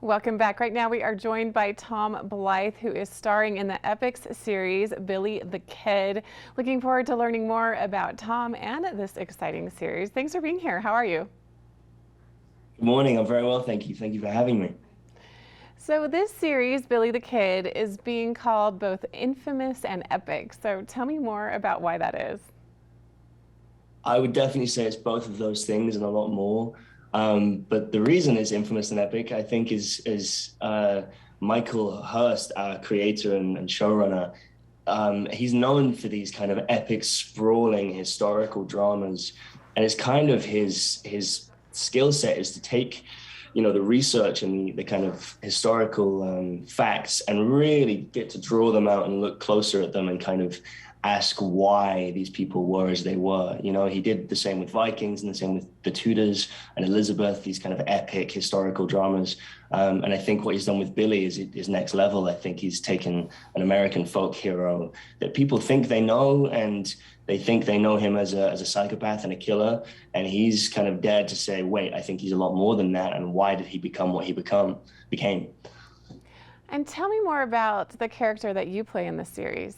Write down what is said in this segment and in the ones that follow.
Welcome back. Right now we are joined by Tom Blyth, who is starring in the EPIX series, Billy the Kid. Looking forward to learning more about Tom and this exciting series. Thanks for being here. How are you? Good morning. I'm very well, thank you. Thank you for having me. So this series, Billy the Kid, is being called both infamous and epic. So tell me more about why that is. I would definitely say it's both of those things and a lot more. But the reason it's infamous and epic, I think, is Michael Hurst, our creator and showrunner. He's known for these kind of epic, sprawling historical dramas, and it's kind of his skill set is to take, the research and the kind of historical facts and really get to draw them out and look closer at them and kind of ask why these people were as they were. He did the same with Vikings and the same with the Tudors and Elizabeth, these kind of epic historical dramas. And I think what he's done with Billy is next level. I think he's taken an American folk hero that people think they know, and they think they know him as a psychopath and a killer. And he's kind of dared to say, wait, I think he's a lot more than that. And why did he become what he became? And tell me more about the character that you play in this series.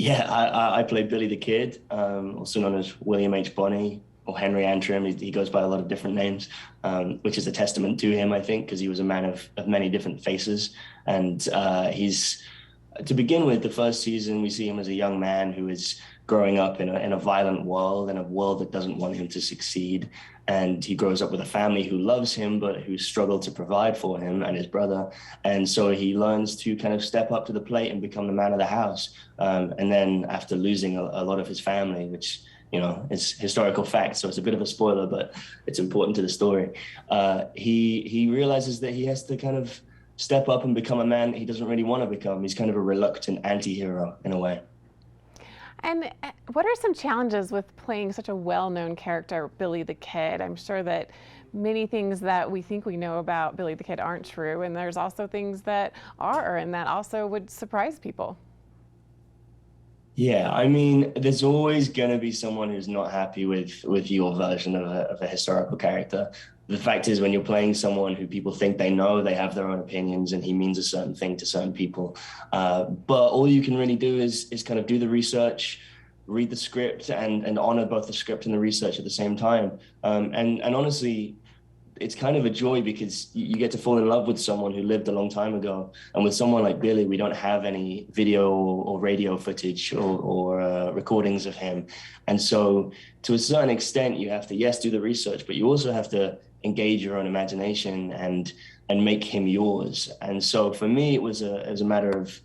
Yeah, I played Billy the Kid, also known as William H. Bonney or Henry Antrim. He goes by a lot of different names, which is a testament to him, I think, because he was a man of many different faces. And to begin with, the first season, we see him as a young man who is growing up in a violent world, and a world that doesn't want him to succeed. And he grows up with a family who loves him, but who struggle to provide for him and his brother. And so he learns to kind of step up to the plate and become the man of the house. And then after losing a lot of his family, which, is historical fact, so it's a bit of a spoiler, but it's important to the story. He realizes that he has to kind of step up and become a man he doesn't really want to become. He's kind of a reluctant anti-hero in a way. And what are some challenges with playing such a well-known character, Billy the Kid? I'm sure that many things that we think we know about Billy the Kid aren't true, and there's also things that are, and that also would surprise people. Yeah, I mean, there's always going to be someone who's not happy with your version of a historical character. The fact is, when you're playing someone who people think they know, they have their own opinions, and he means a certain thing to certain people. But all you can really do is kind of do the research, read the script, and honor both the script and the research at the same time. And honestly, it's kind of a joy because you get to fall in love with someone who lived a long time ago. And with someone like Billy, we don't have any video or radio footage or recordings of him. And so to a certain extent, you have to, yes, do the research, but you also have to engage your own imagination and make him yours. And so for me, it was a matter of,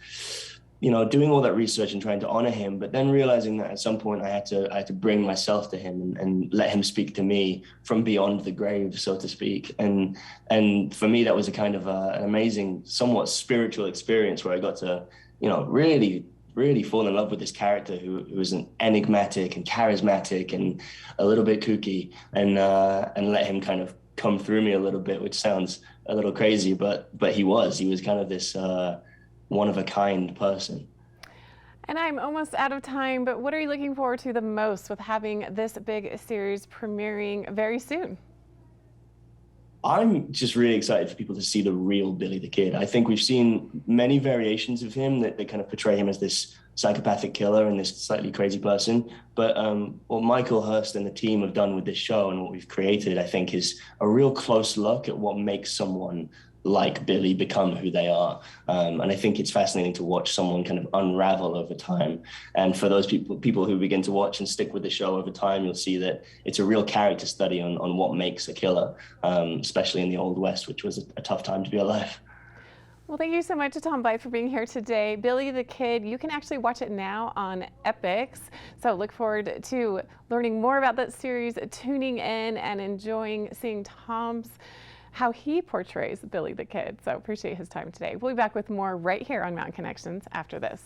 doing all that research and trying to honor him, but then realizing that at some point I had to bring myself to him and let him speak to me from beyond the grave, so to speak. And for me, that was a kind of an amazing, somewhat spiritual experience where I got to, really fall in love with this character who was an enigmatic and charismatic and a little bit kooky, and let him kind of come through me a little bit, which sounds a little crazy, but he was kind of this one-of-a-kind person. And I'm almost out of time, but what are you looking forward to the most with having this big series premiering very soon? I'm just really excited for people to see the real Billy the Kid. I think we've seen many variations of him that kind of portray him as this psychopathic killer and this slightly crazy person. But what Michael Hurst and the team have done with this show and what we've created, I think, is a real close look at what makes someone like Billy become who they are. And I think it's fascinating to watch someone kind of unravel over time. And for those people who begin to watch and stick with the show over time, you'll see that it's a real character study on what makes a killer, especially in the Old West, which was a tough time to be alive. Well, thank you so much to Tom Blyth for being here today. Billy the Kid, you can actually watch it now on EPIX. So look forward to learning more about that series, tuning in and enjoying seeing how he portrays Billy the Kid. So appreciate his time today. We'll be back with more right here on Mountain Connections after this.